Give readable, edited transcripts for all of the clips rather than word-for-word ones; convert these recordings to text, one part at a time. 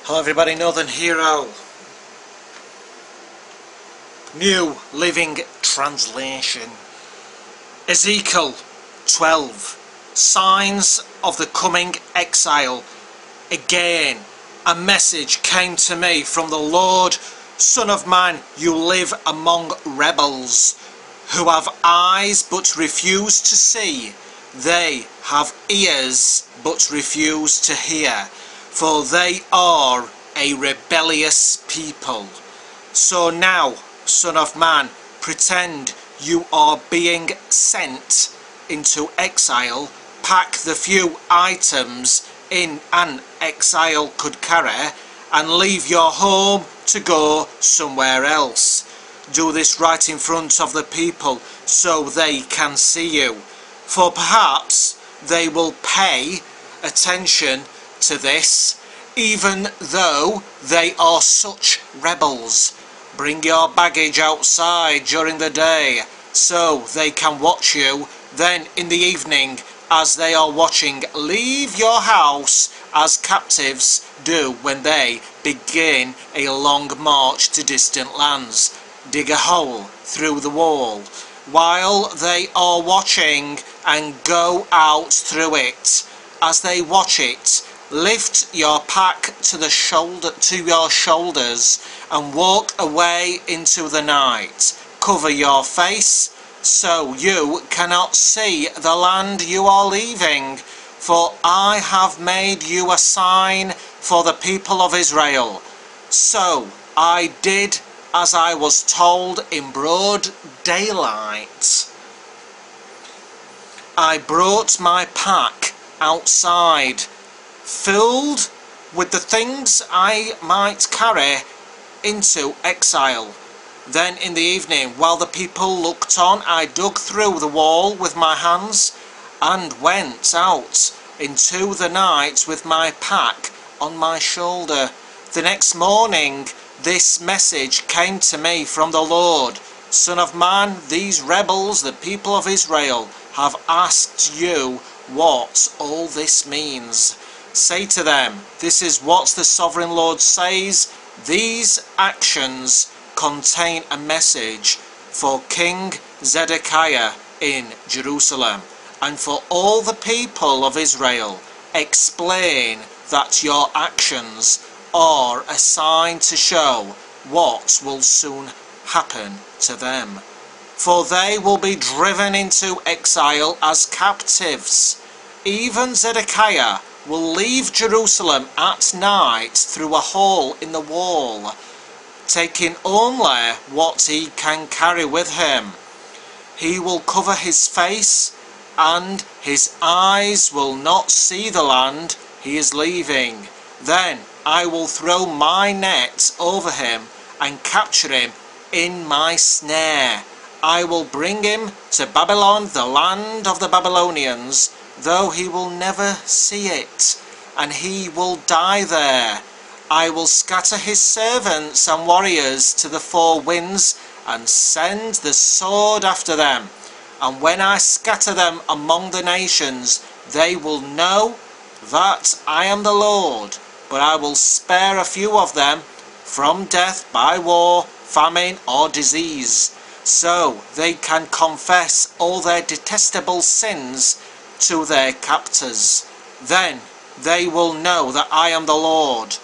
Hello everybody, Northern Hero. New Living Translation. Ezekiel 12. Signs of the coming exile. Again, a message came to me from the Lord. Son of man, you live among rebels, who have eyes but refuse to see. They have ears but refuse to hear. For they are a rebellious people. So now, son of man, pretend you are being sent into exile. Pack the few items in an exile could carry and leave your home to go somewhere else. Do this right in front of the people so they can see you. For perhaps they will pay attention to this, even though they are such rebels. Bring your baggage outside during the day so they can watch you. Then in the evening, as they are watching, leave your house as captives do when they begin a long march to distant lands. Dig a hole through the wall while they are watching and go out through it. As they watch it, lift your pack to your shoulders and walk away into the night. Cover your face so you cannot see the land you are leaving, for I have made you a sign for the people of Israel. So I did as I was told in broad daylight. I brought my pack outside, filled with the things I might carry into exile. Then in the evening, while the people looked on, I dug through the wall with my hands and went out into the night with my pack on my shoulder. The next morning, this message came to me from the Lord. Son of man, these rebels, the people of Israel, have asked you what all this means. Say to them, this is what the sovereign Lord says. These actions contain a message for King Zedekiah in Jerusalem and for all the people of Israel. Explain that your actions are a sign to show what will soon happen to them. For they will be driven into exile as captives. Even Zedekiah will leave Jerusalem at night through a hole in the wall, taking only what he can carry with him. He will cover his face, and his eyes will not see the land he is leaving. Then I will throw my net over him and capture him in my snare. I will bring him to Babylon, the land of the Babylonians, though he will never see it, and he will die there. I will scatter his servants and warriors to the four winds and send the sword after them. And when I scatter them among the nations, they will know that I am the Lord. But I will spare a few of them from death by war, famine, or disease, so they can confess all their detestable sins to their captors. Then they will know that I am the Lord.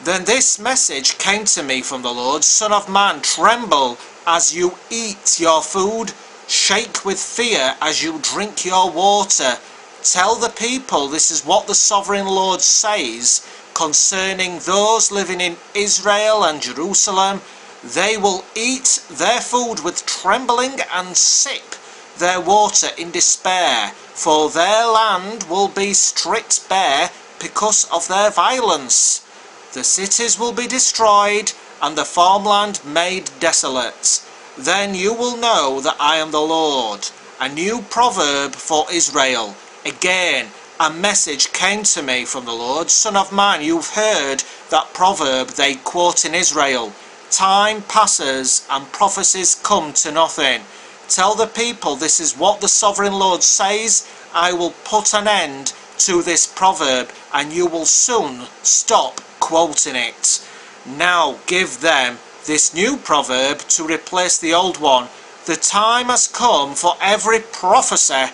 Then this message came to me from the Lord. Son of man, tremble as you eat your food. Shake with fear as you drink your water. Tell the people this is what the sovereign Lord says concerning those living in Israel and Jerusalem. They will eat their food with trembling and sip their water in despair, for their land will be stripped bare because of their violence. The cities will be destroyed and the farmland made desolate. Then you will know that I am the Lord. A new proverb for Israel. Again, a message came to me from the Lord. Son of man, you've heard that proverb they quote in Israel. Time passes and prophecies come to nothing. Tell the people this is what the sovereign Lord says. I will put an end to this proverb and you will soon stop quoting it. Now give them this new proverb to replace the old one. The time has come for every prophecy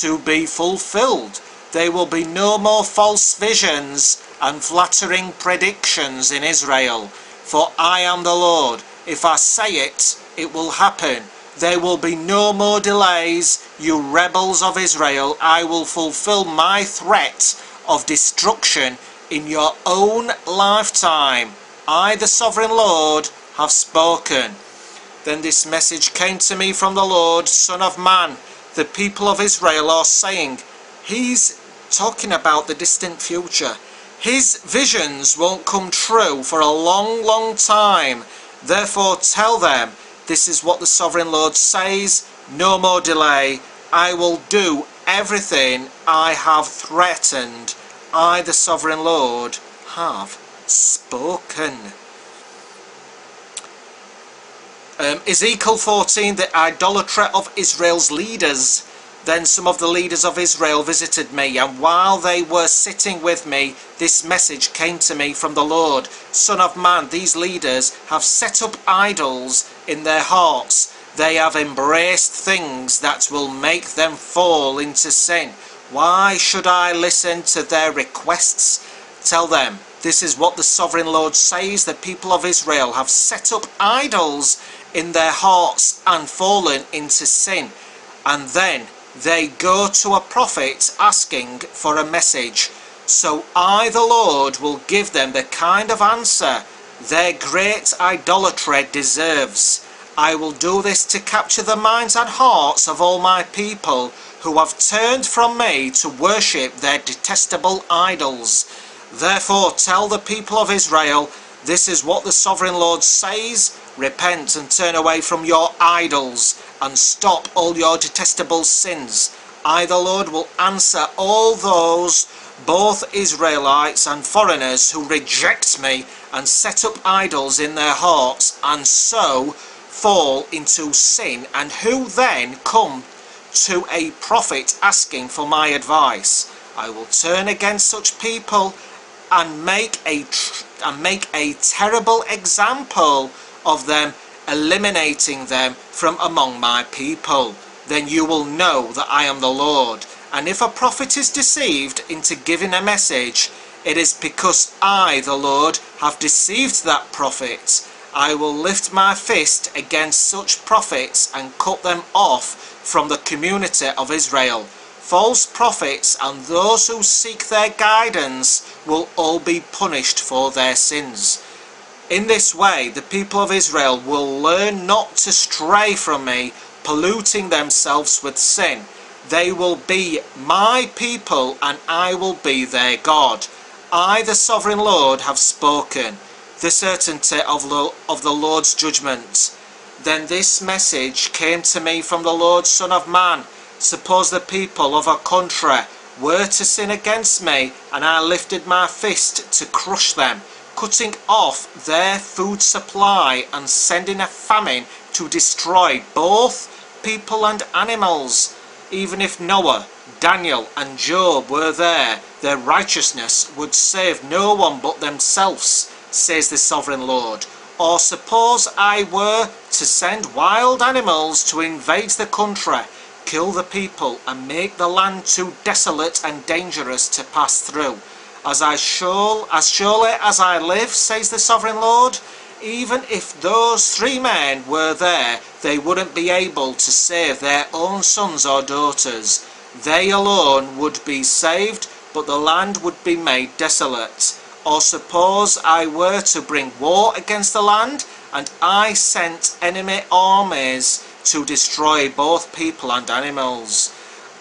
to be fulfilled. There will be no more false visions and flattering predictions in Israel. For I am the Lord. If I say it, it will happen. There will be no more delays, you rebels of Israel. I will fulfill my threat of destruction in your own lifetime. I, the sovereign Lord, have spoken. Then this message came to me from the Lord, Son of man, the people of Israel are saying, he's talking about the distant future. His visions won't come true for a long, long time. Therefore tell them, this is what the sovereign Lord says, no more delay. I will do everything I have threatened. I, the sovereign Lord, have spoken. Ezekiel 14, the idolatry of Israel's leaders. Then some of the leaders of Israel visited me, and while they were sitting with me, this message came to me from the Lord. Son of man, these leaders have set up idols in their hearts. They have embraced things that will make them fall into sin. Why should I listen to their requests? Tell them, this is what the sovereign Lord says. The people of Israel have set up idols in their hearts and fallen into sin. And then they go to a prophet asking for a message. So I, the Lord, will give them the kind of answer their great idolatry deserves. I will do this to capture the minds and hearts of all my people who have turned from me to worship their detestable idols. Therefore tell the people of Israel, this is what the sovereign Lord says, repent and turn away from your idols and stop all your detestable sins. I, the Lord, will answer all those, both Israelites and foreigners, who reject me and set up idols in their hearts and so fall into sin, and who then come to a prophet asking for my advice. I will turn against such people and make a terrible example of them, eliminating them from among my people. Then you will know that I am the Lord. And if a prophet is deceived into giving a message, it is because I, the Lord, have deceived that prophet. I will lift my fist against such prophets and cut them off from the community of Israel. False prophets and those who seek their guidance will all be punished for their sins. In this way, the people of Israel will learn not to stray from me, polluting themselves with sin. They will be my people and I will be their God. I, the sovereign Lord, have spoken. The certainty of the Lord's judgment. Then this message came to me from the Lord, Son of man. Suppose the people of a country were to sin against me, and I lifted my fist to crush them, cutting off their food supply and sending a famine to destroy both people and animals. Even if Noah, Daniel and Job were there, their righteousness would save no one but themselves, says the sovereign Lord. Or suppose I were to send wild animals to invade the country, kill the people and make the land too desolate and dangerous to pass through. As surely as I live, says the sovereign Lord, even if those 3 men were there, they wouldn't be able to save their own sons or daughters. They alone would be saved, but the land would be made desolate. Or suppose I were to bring war against the land, and I sent enemy armies to destroy both people and animals.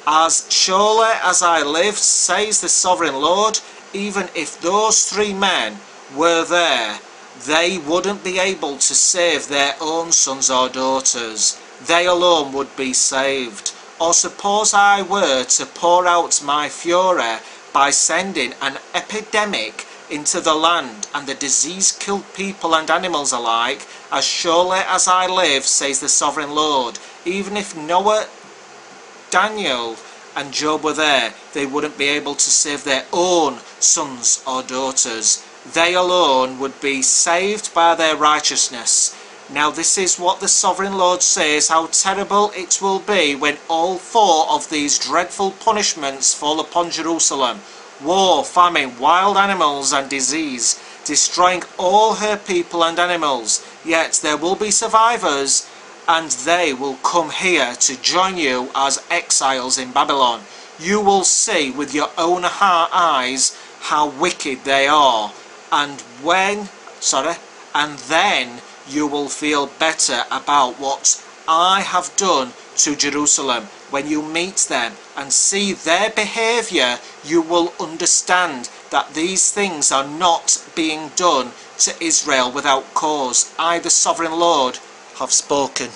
As surely as I live, says the sovereign Lord, even if those 3 men were there, they wouldn't be able to save their own sons or daughters. They alone would be saved. Or suppose I were to pour out my fury by sending an epidemic into the land, and the disease killed people and animals alike, as surely as I live, says the sovereign Lord, even if Noah, Daniel and Job were there, they wouldn't be able to save their own sons or daughters. they alone would be saved by their righteousness. Now this is what the Sovereign Lord says, how terrible it will be when all four of these dreadful punishments fall upon Jerusalem: war, famine, wild animals and disease, destroying all her people and animals. Yet there will be survivors, and they will come here to join you as exiles in Babylon. You will see with your own eyes how wicked they are, and then you will feel better about what I have done to Jerusalem. When you meet them and see their behaviour, you will understand that these things are not being done to Israel without cause. I, the Sovereign Lord, have spoken.